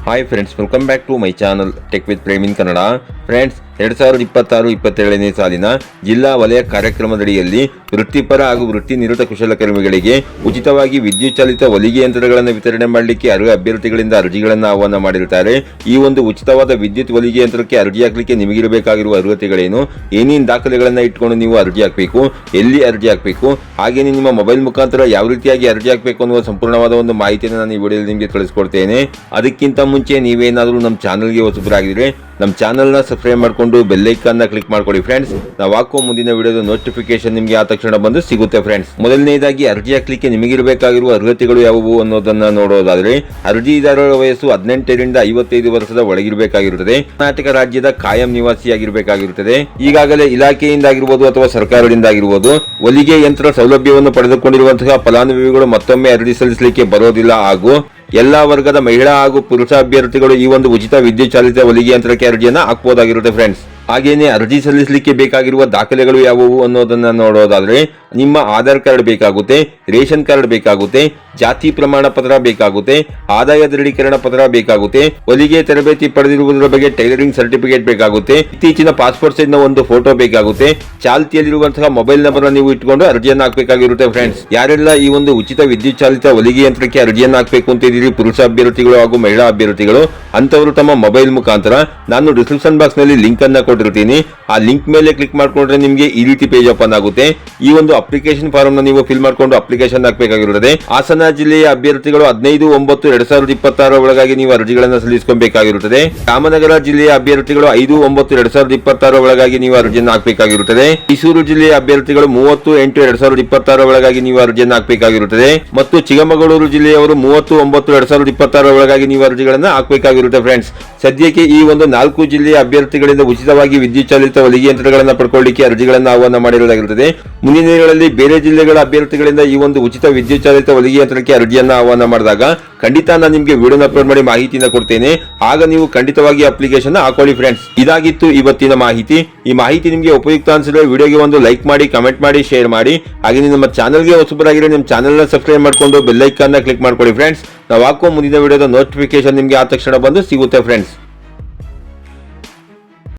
Hi friends, welcome back to my channel tech with Prem in Kannada. Friends, 2026-27ನೇ ಸಾಲಿನ ಜಿಲ್ಲಾ ವಲಯ ಕಾರ್ಯಕ್ರಮದಡಿಯಲ್ಲಿ ವೃತ್ತಿಪರ ಹಾಗೂ ವೃತ್ತಿ ನಿರತ ಕುಶಲಕರ್ಮಿಗಳಿಗೆ ಉಚಿತವಾಗಿ ವಿದ್ಯುತ್ ಚಾಲಿತ ಹೊಲಿಗೆ ಯಂತ್ರಗಳನ್ನು ವಿತರಣೆ ಮಾಡಲಿಕ್ಕೆ ಅರ್ಹ ಅಭ್ಯರ್ಥಿಗಳಿಂದ ಅರ್ಜಿಗಳನ್ನು ಆಹ್ವಾನ ಮಾಡಿರುತ್ತಾರೆ. ಈ ಒಂದು ಉಚಿತವಾದ ವಿದ್ಯುತ್ ಹೊಲಿಗೆ ಯಂತ್ರಕ್ಕೆ ಅರ್ಜಿ ಹಾಕಲಿಕ್ಕೆ ನಿಮಗಿರಬೇಕಾಗಿರುವ ಅರ್ಹತೆಗಳೇನು, ಏನೇನು ದಾಖಲೆಗಳನ್ನು ಇಟ್ಕೊಂಡು ನೀವು ಅರ್ಜಿ ಹಾಕಬೇಕು, ಎಲ್ಲಿ ಅರ್ಜಿ ಹಾಕಬೇಕು, ಹಾಗೆಯೇ ನಿಮ್ಮ ಮೊಬೈಲ್ ಮುಖಾಂತರ ಯಾವ ರೀತಿಯಾಗಿ ಅರ್ಜಿ ಹಾಕಬೇಕು ಅನ್ನುವ ಸಂಪೂರ್ಣವಾದ ಒಂದು ಮಾಹಿತಿಯನ್ನು ನಾನು ಈ ವಿಡಿಯೋದಲ್ಲಿ ನಿಮಗೆ ತಿಳಿಸ್ಕೊಡ್ತೇನೆ. ಅದಕ್ಕಿಂತ ಮುಂಚೆ ನೀವೇನಾದರೂ ನಮ್ಮ ಚಾನಲ್ಗೆ ಹೊಸಬರಾಗಿದ್ರೆ ನಮ್ಮ ಚಾನಲ್ನ ಸಬ್ಸ್ಕ್ರೈಬ್ ಮಾಡಿಕೊಂಡು ಬೆಲ್ ಐಕಾನ್ನ ಕ್ಲಿಕ್ ಮಾಡ್ಕೊಳ್ಳಿ ಫ್ರೆಂಡ್ಸ್. ನಾವು ಹಾಕೋ ಮುಂದಿನ ವಿಡಿಯೋದ ನೋಟಿಫಿಕೇಶನ್ ನಿಮಗೆ ಆ ತಕ್ಷಣ ಬಂದು ಸಿಗುತ್ತೆ ಫ್ರೆಂಡ್ಸ್. ಮೊದಲನೇದಾಗಿ ಅರ್ಜಿ ಹಾಕಲಿಕ್ಕೆ ನಿಮಗಿರಬೇಕಾಗಿರುವ ಅರ್ಹತೆಗಳು ಯಾವುವು ಅನ್ನೋದನ್ನ ನೋಡೋದಾದ್ರೆ, ಅರ್ಜಿದಾರರ ವಯಸ್ಸು 18 ರಿಂದ 55 ವರ್ಷದ ಒಳಗಿರಬೇಕಾಗಿರುತ್ತದೆ. ಕರ್ನಾಟಕ ರಾಜ್ಯದ ಕಾಯಂ ನಿವಾಸಿಯಾಗಿರಬೇಕಾಗಿರುತ್ತದೆ. ಈಗಾಗಲೇ ಇಲಾಖೆಯಿಂದ ಆಗಿರ್ಬೋದು ಅಥವಾ ಸರ್ಕಾರದಿಂದ ಆಗಿರ್ಬೋದು ಹೊಲಿಗೆ ಯಂತ್ರ ಸೌಲಭ್ಯವನ್ನು ಪಡೆದುಕೊಂಡಿರುವಂತಹ ಫಲಾನುಭವಿಗಳು ಮತ್ತೊಮ್ಮೆ ಅರ್ಜಿ ಸಲ್ಲಿಸಲಿಕ್ಕೆ ಬರೋದಿಲ್ಲ. ಹಾಗೂ ಎಲ್ಲಾ ವರ್ಗದ ಮಹಿಳಾ ಹಾಗೂ ಪುರುಷ ಅಭ್ಯರ್ಥಿಗಳು ಈ ಒಂದು ಉಚಿತ ವಿದ್ಯುತ್ ಚಾಲಿತ ಹೊಲಿಗೆ ಯಂತ್ರಕ್ಕೆ ಅರ್ಜಿಯನ್ನು ಹಾಕಬಹುದಾಗಿರುತ್ತೆ ಫ್ರೆಂಡ್ಸ್. ಹಾಗೇನೆ ಅರ್ಜಿ ಸಲ್ಲಿಸಲಿಕ್ಕೆ ಬೇಕಾಗಿರುವ ದಾಖಲೆಗಳು ಯಾವುವು ಅನ್ನೋದನ್ನ ನೋಡೋದಾದ್ರೆ, ನಿಮ್ಮ ಆಧಾರ್ ಕಾರ್ಡ್ ಬೇಕಾಗುತ್ತೆ, ರೇಷನ್ ಕಾರ್ಡ್ ಬೇಕಾಗುತ್ತೆ, ಜಾತಿ ಪ್ರಮಾಣ ಪತ್ರ ಬೇಕಾಗುತ್ತೆ, ಆದಾಯ ದೃಢೀಕರಣ ಪತ್ರ ಬೇಕಾಗುತ್ತೆ, ಹೊಲಿಗೆ ತರಬೇತಿ ಪಡೆದಿರುವುದರ ಬಗ್ಗೆ ಟೈಲರಿಂಗ್ ಸರ್ಟಿಫಿಕೇಟ್ ಬೇಕಾಗುತ್ತೆ, ಇತ್ತೀಚಿನ ಪಾಸ್ಪೋರ್ಟ್ ಸೈಜ್ ನ ಒಂದು ಫೋಟೋ ಬೇಕಾಗುತ್ತೆ, ಚಾಲ್ತಿಯಲ್ಲಿರುವಂತಹ ಮೊಬೈಲ್ ನಂಬರ್ ನೀವು ಇಟ್ಕೊಂಡು ಅರ್ಜಿಯನ್ನು ಹಾಕಬೇಕಾಗಿರುತ್ತೆ ಫ್ರೆಂಡ್ಸ್. ಯಾರೆಲ್ಲ ಈ ಒಂದು ಉಚಿತ ವಿದ್ಯುತ್ ಚಾಲಿತ ಹೊಲಿಗೆ ಯಂತ್ರಕ್ಕೆ ಅರ್ಜಿಯನ್ನು ಹಾಕಬೇಕು ಅಂತ ಇದ್ದೀರಿ, ಪುರುಷ ಅಭ್ಯರ್ಥಿಗಳು ಹಾಗೂ ಮಹಿಳಾ ಅಭ್ಯರ್ಥಿಗಳು, ಅಂತವರು ತಮ್ಮ ಮೊಬೈಲ್ ಮುಖಾಂತರ ನಾನು ಡಿಸ್ಕ್ರಿಪ್ಷನ್ ಬಾಕ್ಸ್ ನಲ್ಲಿ ಲಿಂಕ್ ಅನ್ನ ಕೊಟ್ಟಿರ್ತೀನಿ. ಆ ಲಿಂಕ್ ಮೇಲೆ ಕ್ಲಿಕ್ ಮಾಡ್ಕೊಂಡ್ರೆ ನಿಮಗೆ ಈ ರೀತಿ ಪೇಜ್ ಓಪನ್ ಆಗುತ್ತೆ. ಈ ಒಂದು ಅಪ್ಲಿಕೇಶನ್ ಫಾರ್ಮ್ ನ ನೀವು ಫಿಲ್ ಮಾಡಿಕೊಂಡು ಅಪ್ಲಿಕೇಶನ್ ಹಾಕಬೇಕಾಗಿರುತ್ತದೆ. ಹಾಸನ ಜಿಲ್ಲೆಯ ಅಭ್ಯರ್ಥಿಗಳು 15/9/2026 ಒಳಗಾಗಿ ನೀವು ಅರ್ಜಿಗಳನ್ನು ಸಲ್ಲಿಸಬೇಕಾಗಿರುತ್ತದೆ. ರಾಮನಗರ ಜಿಲ್ಲೆಯ ಅಭ್ಯರ್ಥಿಗಳು 5/9/2026 ಒಳಗಾಗಿ ನೀವು ಅರ್ಜಿಯನ್ನು ಹಾಕಬೇಕಾಗಿರುತ್ತದೆ. ಮೈಸೂರು ಜಿಲ್ಲೆಯ ಅಭ್ಯರ್ಥಿಗಳು 30/8/2026 ಒಳಗಾಗಿ ನೀವು ಅರ್ಜಿಯನ್ನು ಹಾಕಬೇಕಾಗಿರುತ್ತದೆ. ಮತ್ತು ಚಿಕ್ಕಮಗಳೂರು ಜಿಲ್ಲೆಯವರು 30/9/2026 ಒಳಗಾಗಿ ನೀವು ಅರ್ಜಿಗಳನ್ನು ಹಾಕಬೇಕಾಗಿರುತ್ತೆ ಫ್ರೆಂಡ್ಸ್. ಸದ್ಯಕ್ಕೆ ಈ ಒಂದು 4 ಜಿಲ್ಲೆಯ ಅಭ್ಯರ್ಥಿಗಳಿಂದ ಉಚಿತವಾಗಿ ವಿದ್ಯುತ್ ಚಾಲಿತ ಹೊಲಿಗೆ ಯಂತ್ರಗಳನ್ನು ಪಡ್ಕೊಳ್ಳಿಕ್ಕೆ ಅರ್ಜಿಗಳನ್ನು ಆಹ್ವಾನ ಮಾಡಿರುವುದಾಗಿರುತ್ತದೆ. ಮುಂದಿನ ದಿನಗಳಲ್ಲಿ ಬೇರೆ ಜಿಲ್ಲೆಗಳ ಅಭ್ಯರ್ಥಿಗಳಿಂದ ಈ ಒಂದು ಉಚಿತ ವಿದ್ಯುತ್ ಚಾಲಿತ ಹೊಲಿಗೆ ಯಂತ್ರಕ್ಕೆ ಅರ್ಜಿಯನ್ನು ಆಹ್ವಾನ ಮಾಡಿದಾಗ ಖಂಡಿತ ನಾನು ನಿಮಗೆ ವಿಡಿಯೋನ ಅಪ್ಲೋಡ್ ಮಾಡಿ ಮಾಹಿತಿನ ಕೊಡ್ತೇನೆ. ಆಗ ನೀವು ಖಂಡಿತವಾಗಿ ಅಪ್ಲಿಕೇಶನ್ ಹಾಕೊಳ್ಳಿ ಫ್ರೆಂಡ್ಸ್. ಇದಾಗಿತ್ತು ಇವತ್ತಿನ ಮಾಹಿತಿ. ಈ ಮಾಹಿತಿ ನಿಮಗೆ ಉಪಯುಕ್ತ ಅನಿಸಿದ್ರೆ ವಿಡಿಯೋಗೆ ಒಂದು ಲೈಕ್ ಮಾಡಿ, ಕಮೆಂಟ್ ಮಾಡಿ, ಶೇರ್ ಮಾಡಿ. ಹಾಗೆ ನಮ್ಮ ಚಾನಲ್ಗೆ ಹೊಸಬರಾಗಿದ್ರೆ ನಿಮ್ಮ ಚಾನಲ್ನ ಸಬ್ಸ್ಕ್ರೈಬ್ ಮಾಡಿಕೊಂಡು ಬೆಲ್ ಐಕಾನ್ನ ಕ್ಲಿಕ್ ಮಾಡ್ಕೊಳ್ಳಿ ಫ್ರೆಂಡ್ಸ್. ನಾವು ಹಾಕೋ ಮುಂದಿನ ವಿಡಿಯೋದ ನೋಟಿಫಿಕೇಶನ್ ನಿಮಗೆ ಆ ತಕ್ಷಣ ಬಂದು ಸಿಗುತ್ತೆ ಫ್ರೆಂಡ್ಸ್.